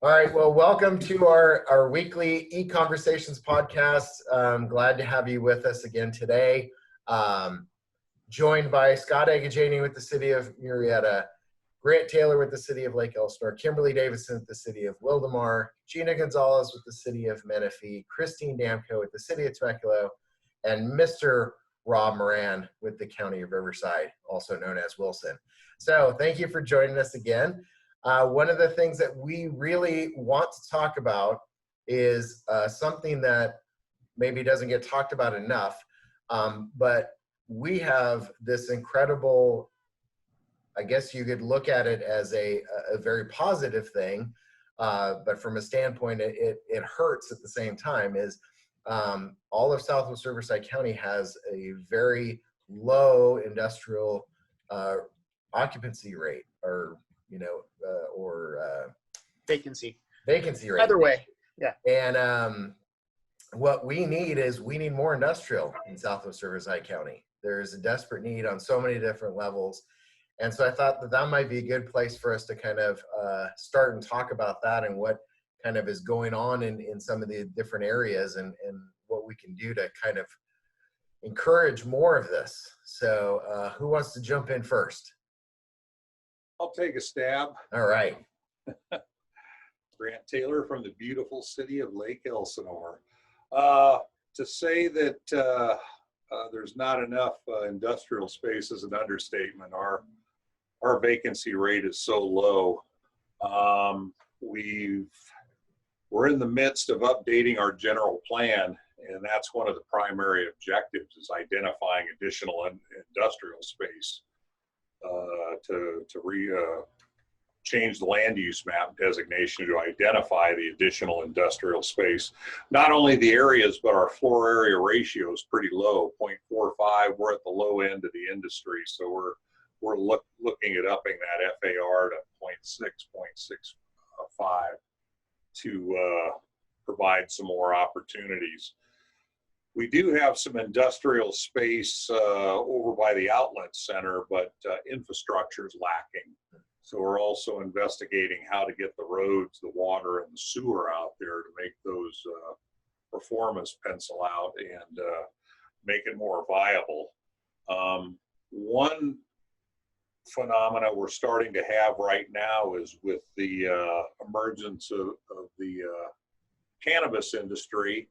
All right, well, welcome to our weekly ECONversations Podcast. I'm glad to have you with us again today. Joined by Scott Agajanian with the City of Murrieta, Grant Taylor with the City of Lake Elsinore, Kimberly Davidson with the City of Wildomar, Gina Gonzalez with the City of Menifee, Christine Damko with the City of Temecula, and Mr. Rob Moran with the County of Riverside, also known as Wilson. So thank you for joining us again. One of the things that we really want to talk about is something that maybe doesn't get talked about enough, but we have this incredible, I guess you could look at it as a very positive thing, but from a standpoint, it hurts at the same time, is all of Southwest Riverside County has a very low industrial occupancy rate, or vacancy rate. Either way, yeah. And what we need is more industrial in Southwest Riverside County. There's a desperate need on so many different levels. And so I thought that might be a good place for us to kind of start and talk about that and what kind of is going on in some of the different areas and what we can do to kind of encourage more of this. So who wants to jump in first? I'll take a stab. All right. Grant Taylor from the beautiful city of Lake Elsinore. To say that there's not enough industrial space is an understatement. Our vacancy rate is so low. We're in the midst of updating our general plan, and that's one of the primary objectives, is identifying additional industrial space to change the land use map designation to identify the additional industrial space. Not only the areas, but our floor area ratio is pretty low, 0.45. We're at the low end of the industry, so we're looking at upping that FAR to 0.6.65 to provide some more opportunities. We do have some industrial space over by the outlet center, but infrastructure is lacking. So we're also investigating how to get the roads, the water, and the sewer out there to make those performance pencil out and make it more viable. One phenomena we're starting to have right now is with the emergence of the cannabis industry.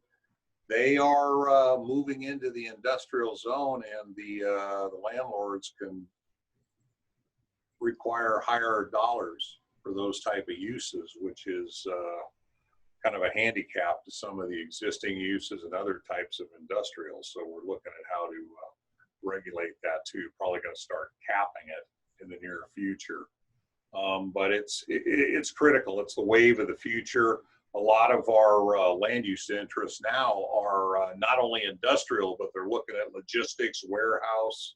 They are moving into the industrial zone, and the landlords can require higher dollars for those type of uses, which is kind of a handicap to some of the existing uses and other types of industrial. So we're looking at how to regulate that too. Probably going to start capping it in the near future. But it's critical. It's the wave of the future. A lot of our land use interests now are not only industrial, but they're looking at logistics, warehouse,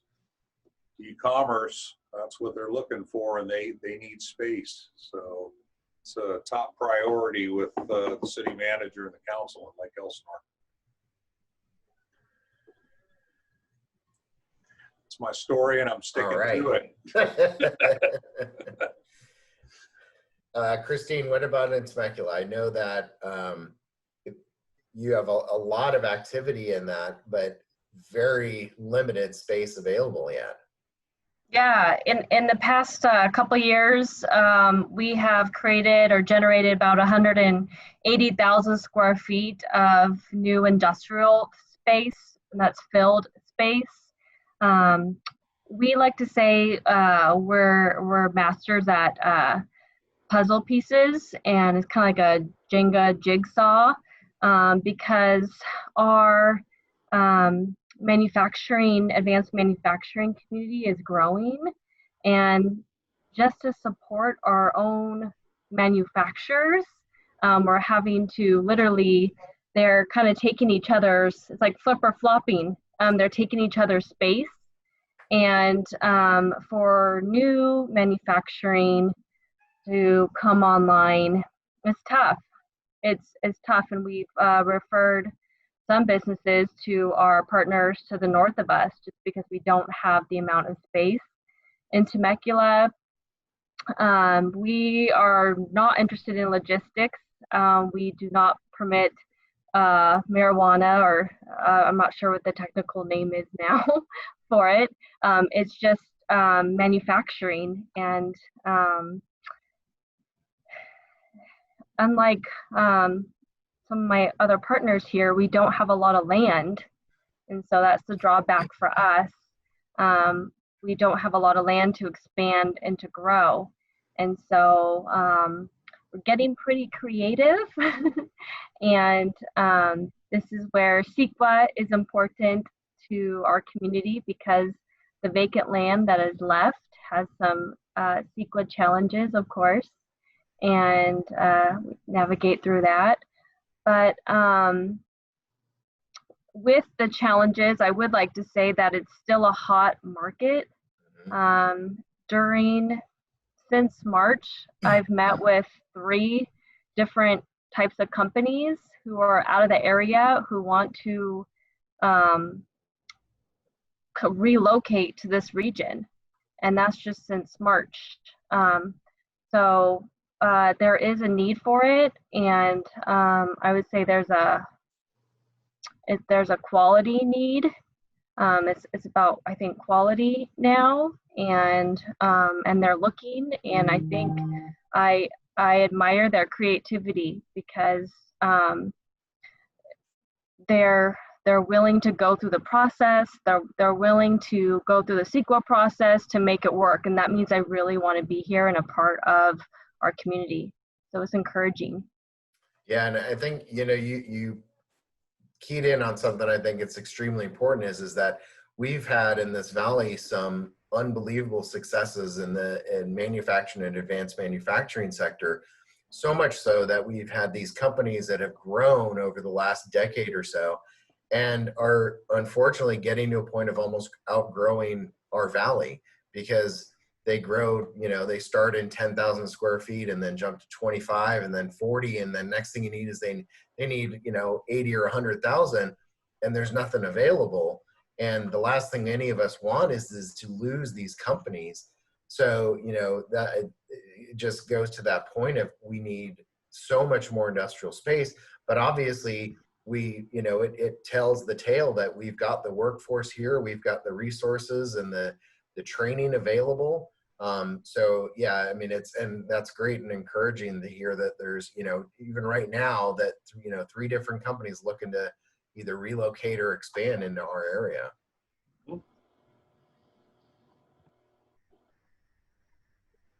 e-commerce. That's what they're looking for, and they need space. So it's a top priority with the city manager and the council in Lake Elsinore. It's my story, and I'm sticking to it. Christine, what about in Temecula? I know that you have a lot of activity in that, but very limited space available yet. Yeah, in the past couple years, we have created or generated about 180,000 square feet of new industrial space, and that's filled space. We like to say we're masters at puzzle pieces, and it's kind of like a Jenga jigsaw, because our advanced manufacturing community is growing, and just to support our own manufacturers, we're having to they're kind of taking each other's, it's like flipper-flopping, they're taking each other's space, and for new manufacturing to come online, it's tough. It's tough, and we've referred some businesses to our partners to the north of us just because we don't have the amount of space. In Temecula, We are not interested in logistics. We do not permit marijuana, or I'm not sure what the technical name is now for it. It's just manufacturing, and unlike some of my other partners here, we don't have a lot of land, and so that's the drawback for us. We don't have a lot of land to expand and to grow, and so we're getting pretty creative. And this is where CEQA is important to our community, because the vacant land that is left has some CEQA challenges, of course, and navigate through that. But with the challenges, I would like to say that it's still a hot market. Since March, I've met with 3 different types of companies who are out of the area who want to relocate to this region, and that's just since March. So there is a need for it, and I would say there's a quality need. It's about, I think, quality now, and they're looking, and I think I admire their creativity, because they're willing to go through the process. They're willing to go through the CEQA process to make it work, and that means I really want to be here and a part of our community. So it's encouraging. Yeah, and I think you keyed in on something I think it's extremely important is that we've had in this valley some unbelievable successes in manufacturing and advanced manufacturing sector, so much so that we've had these companies that have grown over the last decade or so and are unfortunately getting to a point of almost outgrowing our valley, because they grow, they start in 10,000 square feet and then jump to 25 and then 40. And then next thing you need is they need, 80 or 100,000, and there's nothing available. And the last thing any of us want is to lose these companies. So, that it just goes to that point of we need so much more industrial space, but obviously it tells the tale that we've got the workforce here, we've got the resources and the training available. So yeah, I mean, and that's great and encouraging to hear that there's, even right now that, 3 different companies looking to either relocate or expand into our area.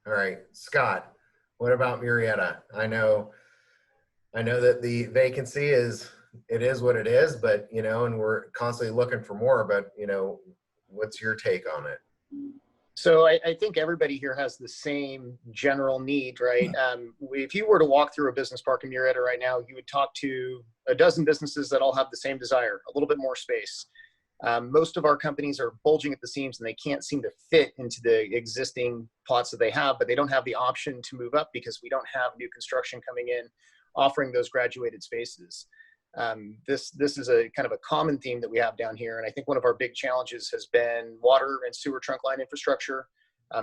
All right, Scott, what about Murrieta? I know that the vacancy is what it is, but, and we're constantly looking for more, but, what's your take on it? So I think everybody here has the same general need, right? If you were to walk through a business park in Murrieta right now, you would talk to a dozen businesses that all have the same desire, a little bit more space. Most of our companies are bulging at the seams and they can't seem to fit into the existing plots that they have, but they don't have the option to move up because we don't have new construction coming in offering those graduated spaces. This is a kind of a common theme that we have down here. And I think one of our big challenges has been water and sewer trunk line infrastructure.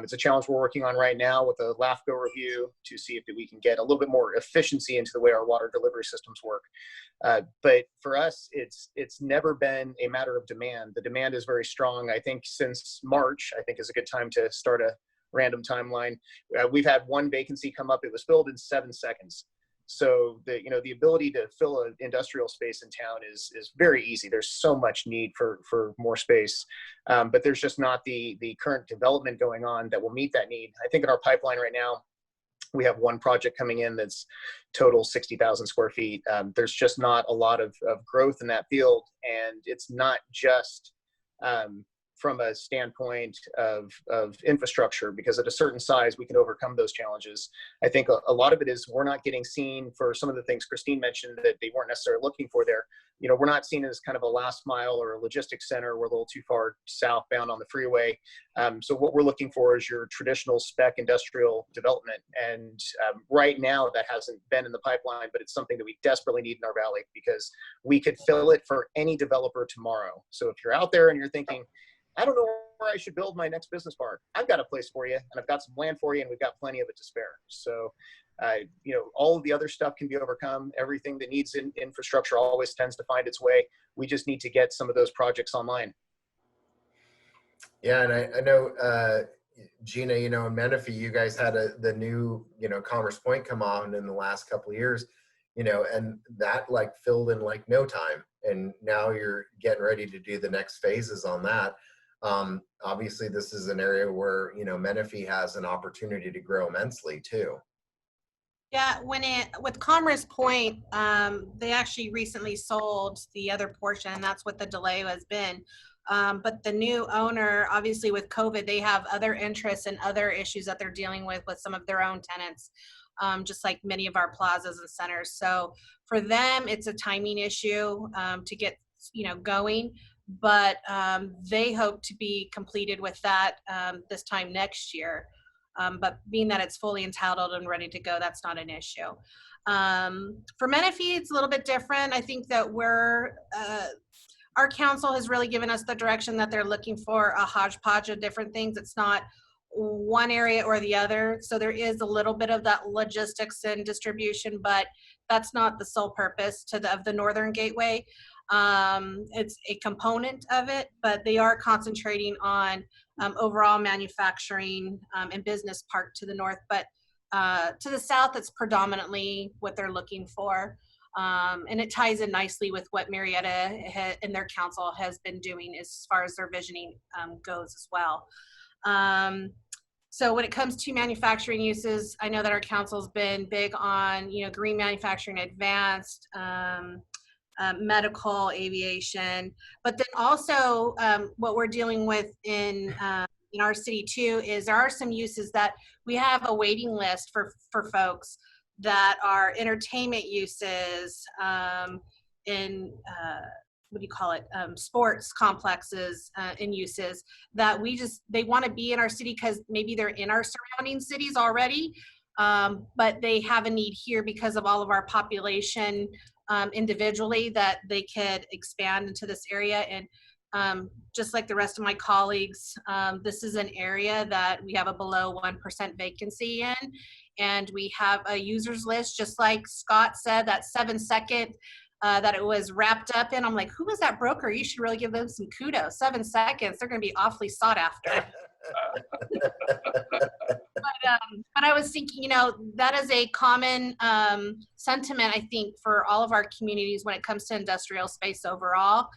It's a challenge we're working on right now with a LAFCO review to see if we can get a little bit more efficiency into the way our water delivery systems work. But for us, it's never been a matter of demand. The demand is very strong. I think since March, I think is a good time to start a random timeline. We've had 1 vacancy come up. It was filled in 7 seconds. So the ability to fill an industrial space in town is very easy. There's so much need for more space, but there's just not the current development going on that will meet that need. I think in our pipeline right now, we have 1 project coming in that's total 60,000 square feet. There's just not a lot of growth in that field, and it's not just from a standpoint of infrastructure, because at a certain size, we can overcome those challenges. I think a lot of it is we're not getting seen for some of the things Christine mentioned that they weren't necessarily looking for there. We're not seen as kind of a last mile or a logistics center. We're a little too far southbound on the freeway. So what we're looking for is your traditional spec industrial development. And right now that hasn't been in the pipeline, but it's something that we desperately need in our valley, because we could fill it for any developer tomorrow. So if you're out there and you're thinking, I don't know where I should build my next business park. I've got a place for you, and I've got some land for you, and we've got plenty of it to spare. So, you know, all of the other stuff can be overcome. Everything that needs infrastructure always tends to find its way. We just need to get some of those projects online. Yeah, and I know, Gina, you know, in Menifee, you guys had the new, you know, Commerce Point come on in the last couple of years, you know, and that like filled in like no time. And now you're getting ready to do the next phases on that. Obviously, this is an area where, you know, Menifee has an opportunity to grow immensely too. Yeah, with Commerce Point, they actually recently sold the other portion, and that's what the delay has been. But the new owner, obviously with COVID, they have other interests and other issues that they're dealing with some of their own tenants, just like many of our plazas and centers. So for them, it's a timing issue to get, you know, going. But they hope to be completed with that this time next year. But being that it's fully entitled and ready to go, that's not an issue. For Menifee, it's a little bit different. I think that our council has really given us the direction that they're looking for a hodgepodge of different things. It's not one area or the other. So there is a little bit of that logistics and distribution, but that's not the sole purpose of the Northern Gateway. It's a component of it, but they are concentrating on overall manufacturing and business park to the north, but to the south, it's predominantly what they're looking for. And it ties in nicely with what Murrieta and their council has been doing as far as their visioning goes as well. So when it comes to manufacturing uses, I know that our council's been big on, you know, green manufacturing, advanced, medical, aviation, but then also what we're dealing with in our city too is there are some uses that we have a waiting list for folks that are entertainment uses in what do you call it, sports complexes and uses that they want to be in our city because maybe they're in our surrounding cities already, but they have a need here because of all of our population individually that they could expand into this area. And just like the rest of my colleagues, this is an area that we have a below 1% vacancy in, and we have a users list, just like Scott said, that 7-second that it was wrapped up in. I'm like, who was that broker? You should really give them some kudos. 7 seconds, they're going to be awfully sought after. But I was thinking, you know, that is a common sentiment, I think, for all of our communities when it comes to industrial space overall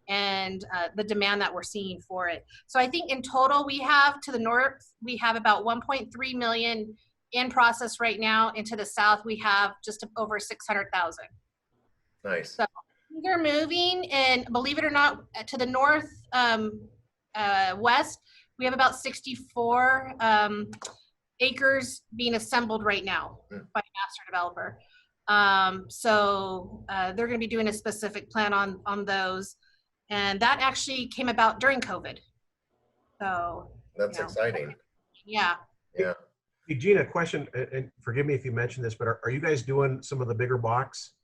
and the demand that we're seeing for it. So I think in total, we have to the north, we have about 1.3 million in process right now. And to the south, we have just over 600,000. Nice. So they're moving, and believe it or not, to the north west, we have about 64 acres being assembled right now by a master developer. So they're going to be doing a specific plan on those, and that actually came about during COVID. So that's exciting. Yeah. Yeah. Hey, Gina, question, and forgive me if you mentioned this, but are you guys doing some of the bigger box?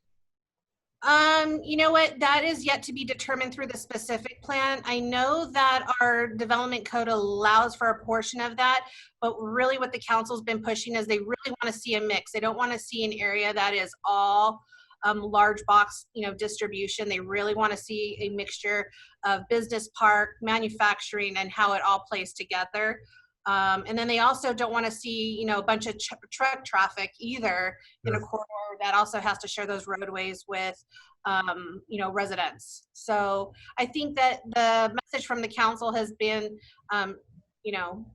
You know what, that is yet to be determined through the specific plan. I know that our development code allows for a portion of that, but really what the council's been pushing is they really want to see a mix. They don't want to see an area that is all large box, you know, distribution. They really want to see a mixture of business park, manufacturing, and how it all plays together. And then they also don't want to see, you know, a bunch of truck traffic either in a corridor that also has to share those roadways with, you know, residents. So I think that the message from the council has been, you know,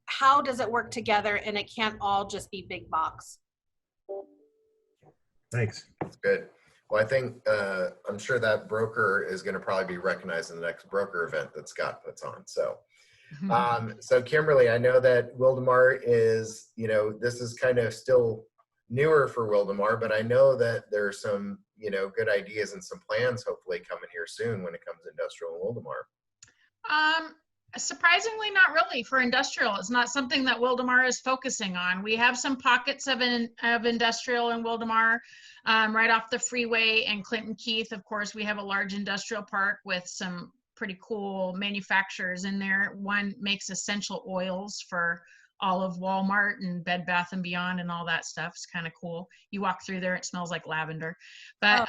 how does it work together, and it can't all just be big box. Thanks. That's good. Well, I think, I'm sure that broker is going to probably be recognized in the next broker event that Scott puts on. So. So Kimberly, I know that Wildomar is, you know, this is kind of still newer for Wildomar, but I know that there's some, you know, good ideas and some plans hopefully coming here soon when it comes to industrial in Wildomar. Surprisingly, not really for industrial. It's not something that Wildomar is focusing on. We have some pockets of industrial in Wildomar, right off the freeway, and Clinton Keith. Of course, we have a large industrial park with some pretty cool manufacturers in there. One makes essential oils for all of Walmart and Bed Bath and Beyond and all that stuff. It's kind of cool. You walk through there, it smells like lavender. But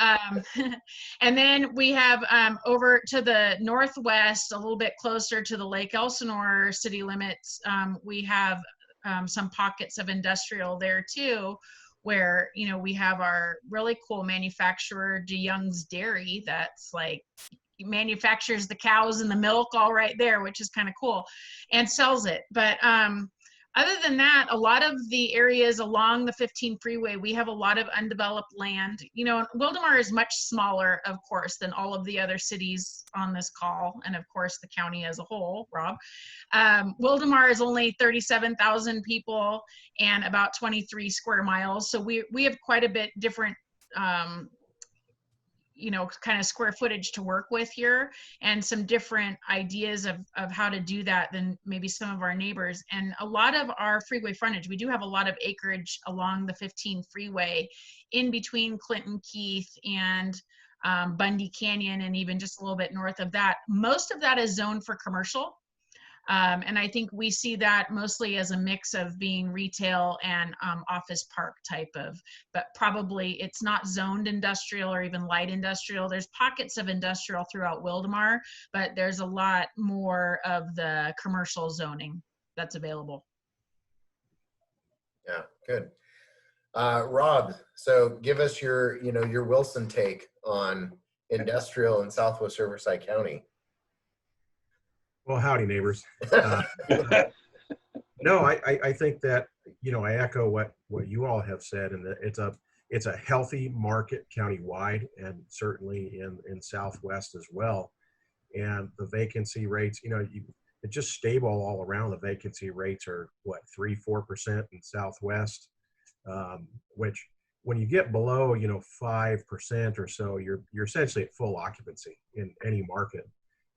and then we have over to the northwest, a little bit closer to the Lake Elsinore city limits, we have some pockets of industrial there too, where, you know, we have our really cool manufacturer, DeYoung's Dairy, that's like manufactures the cows and the milk all right there, which is kind of cool, and sells it. But other than that, a lot of the areas along the 15 freeway, we have a lot of undeveloped land. You know, Wildomar is much smaller, of course, than all of the other cities on this call, and of course the county as a whole, Rob. Wildomar is only 37,000 people and about 23 square miles. So we have quite a bit different you know, kind of square footage to work with here, and some different ideas of how to do that than maybe some of our neighbors. And a lot of our freeway frontage, we do have a lot of acreage along the 15 freeway in between Clinton Keith and Bundy Canyon, and even just a little bit north of that. Most of that is zoned for commercial. And I think we see that mostly as a mix of being retail and office park type of, but probably it's not zoned industrial or even light industrial. There's pockets of industrial throughout Wildomar, but there's a lot more of the commercial zoning that's available. Yeah, good. Rob, so give us your, you know, your Wilson take on industrial in Southwest Riverside County. Well, howdy, neighbors. No, I think that, you know, I echo what you all have said, and that it's a healthy market countywide, and certainly in Southwest as well. And the vacancy rates, you know, it's just stable all around. The vacancy rates are what, 3-4% in Southwest, which when you get below, you know, 5% or so, you're essentially at full occupancy in any market.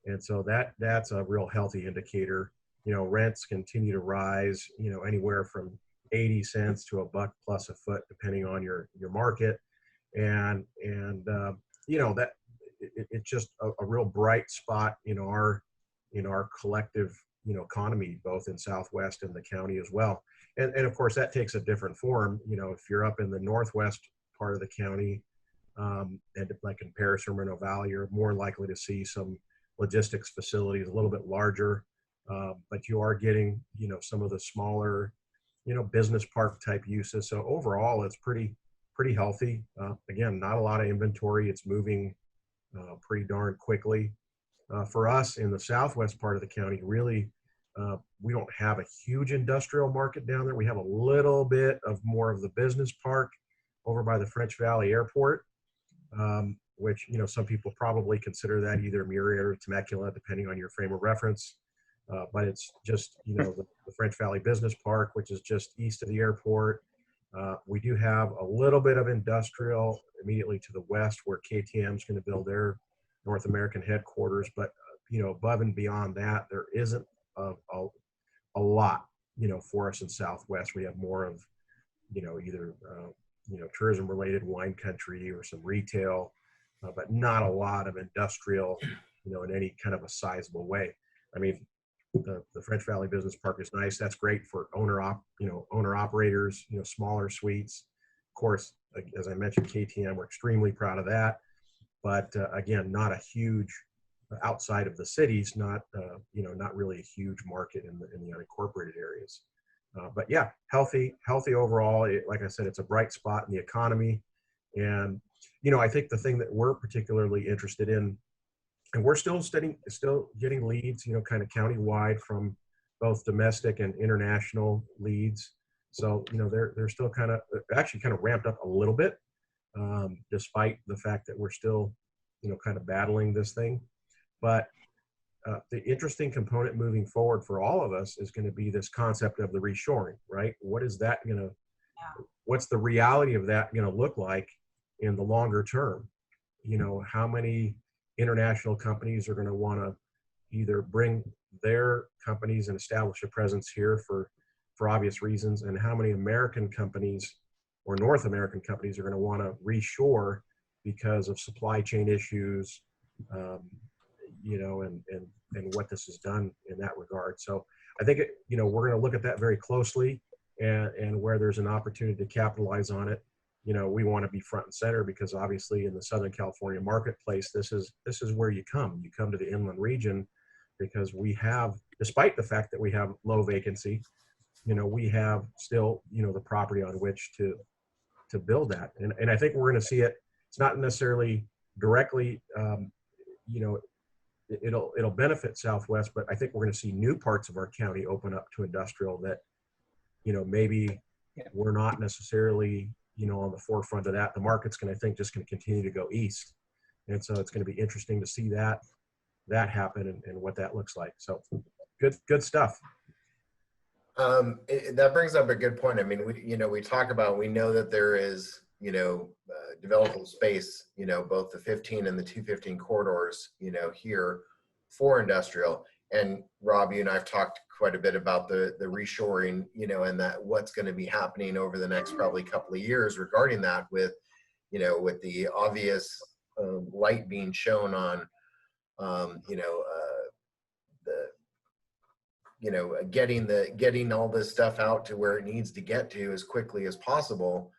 And so that's a real healthy indicator. You know, rents continue to rise, you know, anywhere from 80 cents to $1+ a foot, depending on your market. And you know, that it's just a real bright spot in our collective, you know, economy, both in Southwest and the county as well. And of course that takes a different form. You know, if you're up in the northwest part of the county, and like in Paris or Moreno Valley, you're more likely to see some logistics facilities a little bit larger, but you are getting, you know, some of the smaller, you know, business park type uses. So overall, it's pretty healthy. Again, not a lot of inventory. It's moving pretty darn quickly. For us in the southwest part of the county, really, we don't have a huge industrial market down there. We have a little bit of more of the business park over by the French Valley Airport, which, you know, some people probably consider that either Murrieta or Temecula, depending on your frame of reference. But it's just, you know, the French Valley Business Park, which is just east of the airport. We do have a little bit of industrial immediately to the west, where KTM is going to build their North American headquarters. But, you know, above and beyond that, there isn't a lot, you know, for us in Southwest. We have more of, you know, either, you know, tourism related wine country or some retail, but not a lot of industrial, you know, in any kind of a sizable way. I mean, the French Valley Business Park is nice. That's great for owner operators, you know, smaller suites. Of course, as I mentioned, KTM, we're extremely proud of that. But again, not a huge, outside of the cities, not, you know, not really a huge market in the unincorporated areas. But yeah, healthy overall. Like I said, it's a bright spot in the economy. And, you know, I think the thing that we're particularly interested in, and we're still getting leads, you know, kind of countywide from both domestic and international leads. So, you know, they're still actually kind of ramped up a little bit, despite the fact that we're still, you know, kind of battling this thing. But the interesting component moving forward for all of us is going to be this concept of the reshoring, right? What is that going to, what's the reality of that going to look like in the longer term? You know, how many international companies are going to want to either bring their companies and establish a presence here for obvious reasons, and how many American companies or North American companies are going to want to reshore because of supply chain issues, and what this has done in that regard. So I think, we're going to look at that very closely, and where there's an opportunity to capitalize on it, we want to be front and center, because obviously in the Southern California marketplace, this is where you come to the inland region, because we have, despite the fact that we have low vacancy, we have still, the property on which to build that. And I think we're going to see it. It's not necessarily directly, it'll benefit Southwest, but I think we're going to see new parts of our county open up to industrial that, maybe we're not necessarily, on the forefront of that. The market's going to continue to go east. And so it's going to be interesting to see that happen and what that looks like. So good stuff. That brings up a good point. I mean, we know that there is, developable space, both the 15 and the 215 corridors, here for industrial. And Rob, you and I have talked quite a bit about the reshoring, and that what's going to be happening over the next probably couple of years regarding that, with the obvious light being shown on, getting all this stuff out to where it needs to get to as quickly as possible.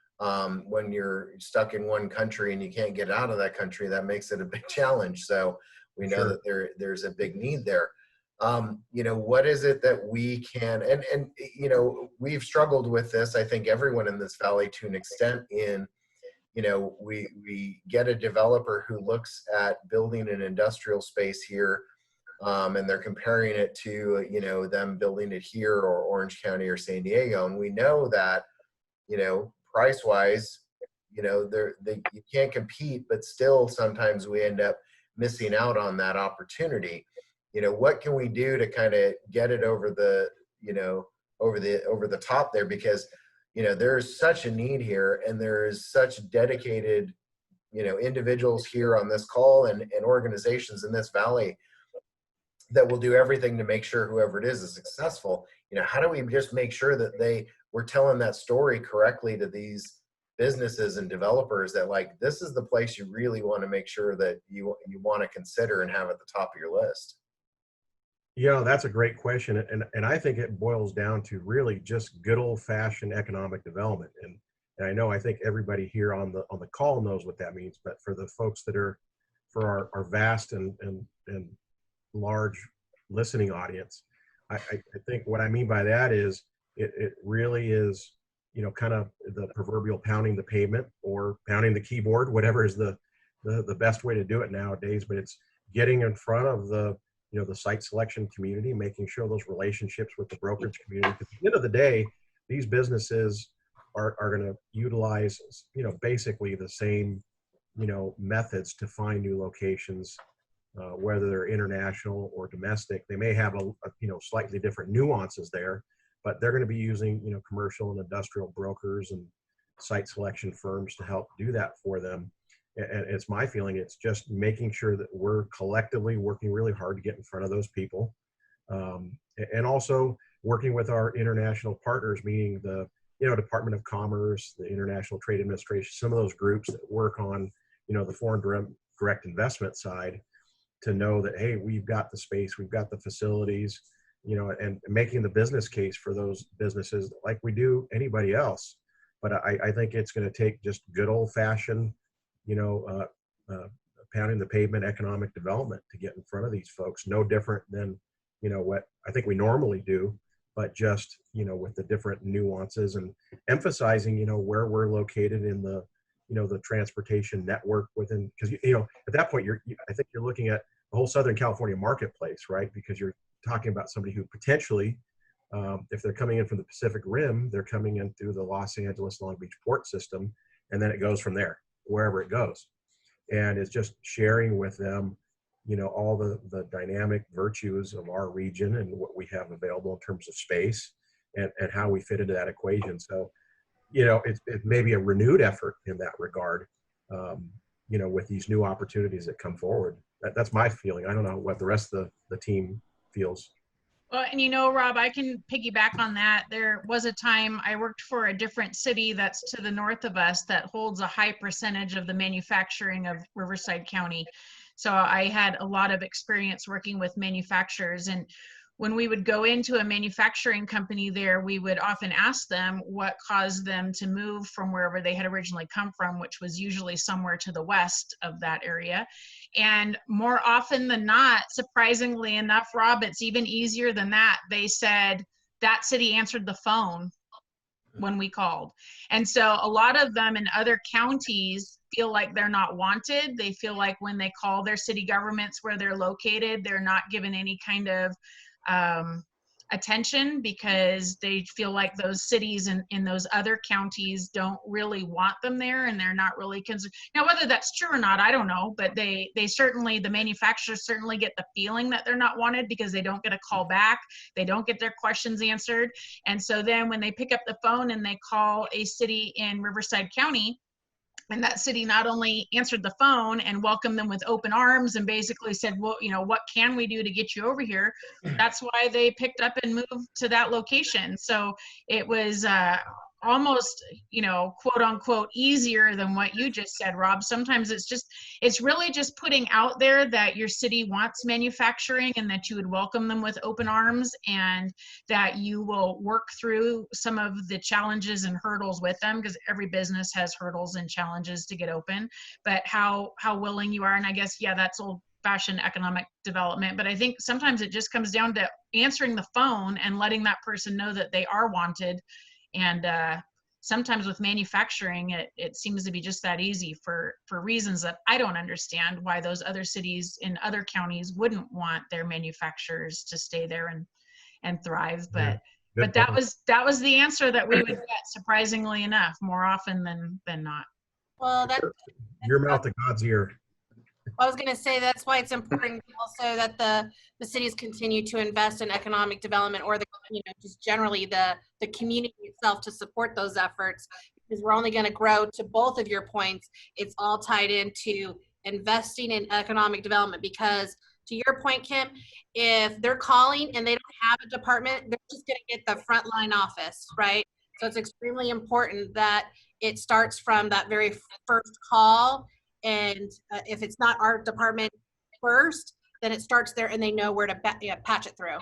When you're stuck in one country and you can't get out of that country, that makes it a big challenge. So we know that there's a big need there. What is it that we can, and we've struggled with this, I think everyone in this valley to an extent, in, we get a developer who looks at building an industrial space here, and they're comparing it to, them building it here or Orange County or San Diego. And we know that, price-wise, you can't compete, but still sometimes we end up missing out on that opportunity. What can we do to kind of get it over the, over the top there? Because, there's such a need here, and there is such dedicated, individuals here on this call and organizations in this valley that will do everything to make sure whoever it is successful. How do we just make sure that we're telling that story correctly to these businesses and developers, that like, this is the place you really want to make sure that you want to consider and have at the top of your list? That's a great question. And I think it boils down to really just good old fashioned economic development. And I think everybody here on the call knows what that means, but for the folks for our vast and large listening audience, I think what I mean by that is it really is, kind of the proverbial pounding the pavement or pounding the keyboard, whatever is the best way to do it nowadays. But it's getting in front of the site selection community, making sure those relationships with the brokerage community. Because at the end of the day, these businesses are going to utilize, basically the same, methods to find new locations, whether they're international or domestic. They may have a slightly different nuances there, but they're going to be using, commercial and industrial brokers and site selection firms to help do that for them. And it's my feeling, it's just making sure that we're collectively working really hard to get in front of those people. And also working with our international partners, meaning the, Department of Commerce, the International Trade Administration, some of those groups that work on, the foreign direct investment side, to know that, hey, we've got the space, we've got the facilities, and making the business case for those businesses like we do anybody else. But I think it's going to take just good old fashioned, pounding the pavement economic development to get in front of these folks. No different than, what I think we normally do, but just, with the different nuances and emphasizing, where we're located in the, the transportation network within, because, at that point, I think you're looking at the whole Southern California marketplace, right? Because you're talking about somebody who potentially, if they're coming in from the Pacific Rim, they're coming in through the Los Angeles Long Beach port system, and then it goes from there, wherever it goes. And it's just sharing with them, all the dynamic virtues of our region and what we have available in terms of space and how we fit into that equation. So, it may be a renewed effort in that regard, with these new opportunities that come forward. That's my feeling. I don't know what the rest of the team feels. Well, and Rob, I can piggyback on that. There was a time I worked for a different city that's to the north of us that holds a high percentage of the manufacturing of Riverside County. So I had a lot of experience working with manufacturers, and when we would go into a manufacturing company there, we would often ask them what caused them to move from wherever they had originally come from, which was usually somewhere to the west of that area. And more often than not, surprisingly enough, Rob, it's even easier than that. They said that city answered the phone when we called. And so a lot of them in other counties feel like they're not wanted. They feel like when they call their city governments where they're located, they're not given any kind of attention, because they feel like those cities in those other counties don't really want them there, and they're not really concerned. Now, whether that's true or not, I don't know, but they certainly, the manufacturers certainly get the feeling that they're not wanted because they don't get a call back, they don't get their questions answered. And so then when they pick up the phone and they call a city in Riverside County, and that city not only answered the phone and welcomed them with open arms and basically said, well, you know, what can we do to get you over here? That's why they picked up and moved to that location. So it was almost, you know, quote unquote, easier than what you just said, Rob. Sometimes it's really just putting out there that your city wants manufacturing and that you would welcome them with open arms, and that you will work through some of the challenges and hurdles with them, because every business has hurdles and challenges to get open, but how willing you are. And I guess, yeah, that's old-fashioned economic development, but I think sometimes it just comes down to answering the phone and letting that person know that they are wanted. And sometimes with manufacturing, it seems to be just that easy for reasons that I don't understand, why those other cities in other counties wouldn't want their manufacturers to stay there and thrive. But that was the answer that we would get, surprisingly enough, more often than not. Well, that's Your mouth to God's ear. I was going to say that's why it's important also that the cities continue to invest in economic development, or just generally the community itself, to support those efforts, because we're only going to grow. To both of your points, it's all tied into investing in economic development, because to your point, Kim, if they're calling and they don't have a department, they're just going to get the frontline office, right? So it's extremely important that it starts from that very first call. And if it's not our department first, then it starts there and they know where to patch it through.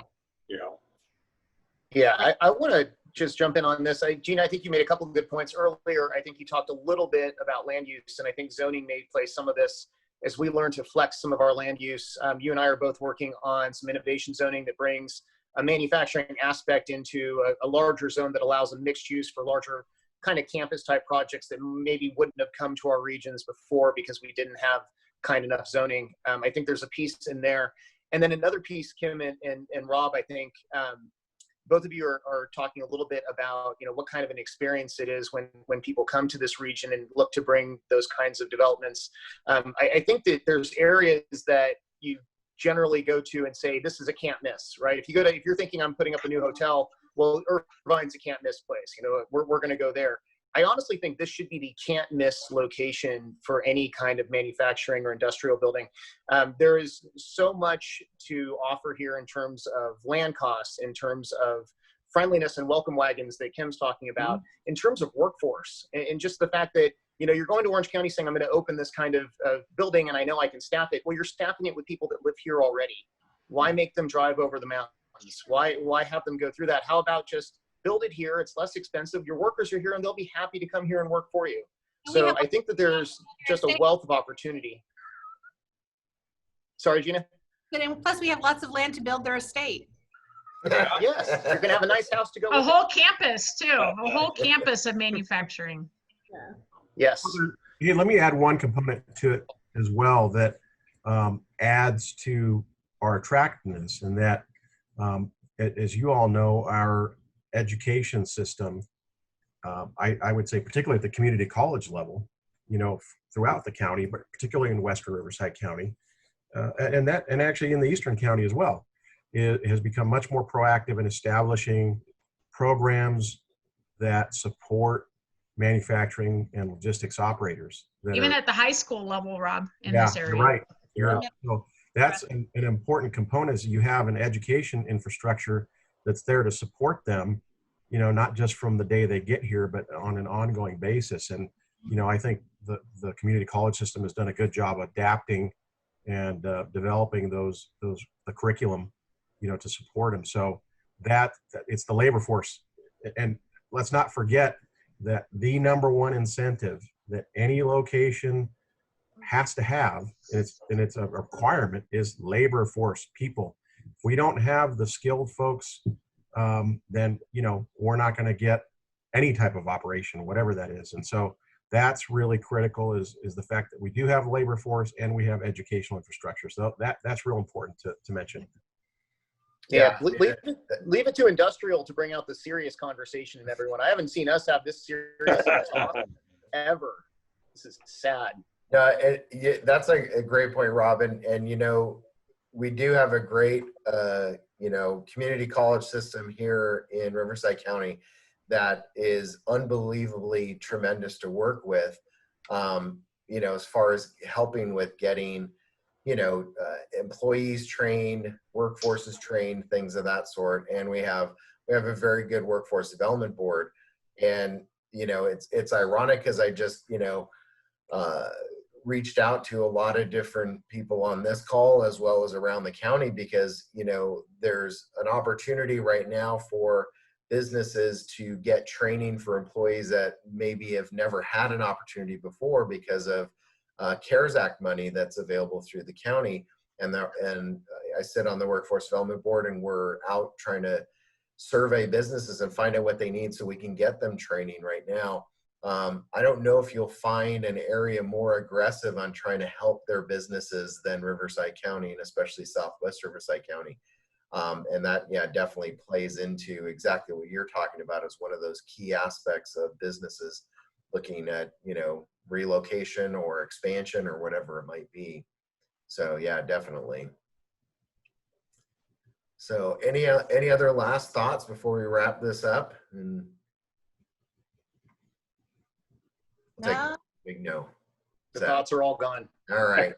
Yeah, I want to just jump in on this. Gina, I think you made a couple of good points earlier. I think you talked a little bit about land use, and I think zoning may play some of this as we learn to flex some of our land use. You and I are both working on some innovation zoning that brings a manufacturing aspect into a larger zone that allows a mixed use for larger kind of campus type projects that maybe wouldn't have come to our regions before because we didn't have kind enough zoning. I think there's a piece in there. And then another piece, Kim and Rob, I think both of you are talking a little bit about, what kind of an experience it is when people come to this region and look to bring those kinds of developments. I think that there's areas that you generally go to and say, this is a can't miss, right? If you're thinking I'm putting up a new hotel, well, Irvine's a can't miss place. We're going to go there. I honestly think this should be the can't miss location for any kind of manufacturing or industrial building. There is so much to offer here in terms of land costs, in terms of friendliness and welcome wagons that Kim's talking about, in terms of workforce, and just the fact that, you're going to Orange County saying, I'm going to open this kind of building and I know I can staff it. Well, you're staffing it with people that live here already. Why make them drive over the mountains? Why have them go through that? How about just build it here? It's less expensive. Your workers are here and they'll be happy to come here and work for you. So I think that there's just a wealth of opportunity. Sorry, Gina? And plus we have lots of land to build their estate. Yes, you're going to have a nice house to go A whole campus too, a whole campus of manufacturing. Yeah. Yes. Hey, let me add one component to it as well that adds to our attractiveness, and that as you all know, our education system, I would say particularly at the community college level, throughout the county, but particularly in Western Riverside County, and actually in the Eastern County as well, it has become much more proactive in establishing programs that support manufacturing and logistics operators. Even at the high school level, Rob, in this area. You're right. So that's an important component, is you have an education infrastructure that's there to support them, not just from the day they get here, but on an ongoing basis. And, I think the community college system has done a good job adapting and developing the curriculum, to support them. So that it's the labor force. And let's not forget that the number one incentive that any location has to have, and it's a requirement, is labor force, people. If we don't have the skilled folks, then we're not going to get any type of operation, whatever that is. And so that's really critical, is the fact that we do have labor force and we have educational infrastructure. So that's real important to mention. Yeah, leave it to industrial to bring out the serious conversation in everyone. I haven't seen us have this serious talk ever. This is sad. That's a great point, Robin. And we do have a great community college system here in Riverside County that is unbelievably tremendous to work with. As far as helping with getting employees trained, workforces trained, things of that sort. And we have a very good workforce development board. And it's ironic, because I just reached out to a lot of different people on this call as well as around the county, because there's an opportunity right now for businesses to get training for employees that maybe have never had an opportunity before because of CARES Act money that's available through the county. And I sit on the workforce development board, and we're out trying to survey businesses and find out what they need so we can get them training right now. I don't know if you'll find an area more aggressive on trying to help their businesses than Riverside County, and especially Southwest Riverside County. And that, definitely plays into exactly what you're talking about, as one of those key aspects of businesses looking at, relocation or expansion or whatever it might be. So yeah, definitely. So any other last thoughts before we wrap this up? And No. big no. The thoughts are all gone. All right.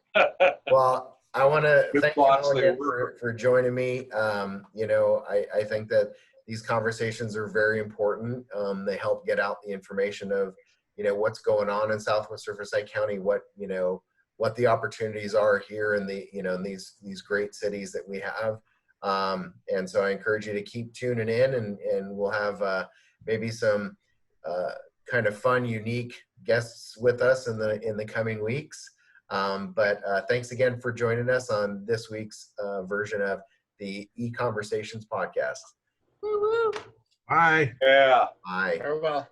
Well, I want to thank you all again for joining me. I think that these conversations are very important. They help get out the information of, what's going on in Southwest Riverside County, what the opportunities are here in in these great cities that we have. And so I encourage you to keep tuning in, and we'll have maybe some kind of fun, unique guests with us in the coming weeks. But thanks again for joining us on this week's version of the ECONversations Podcast. Woo woo. Bye. Yeah. Bye. Farewell.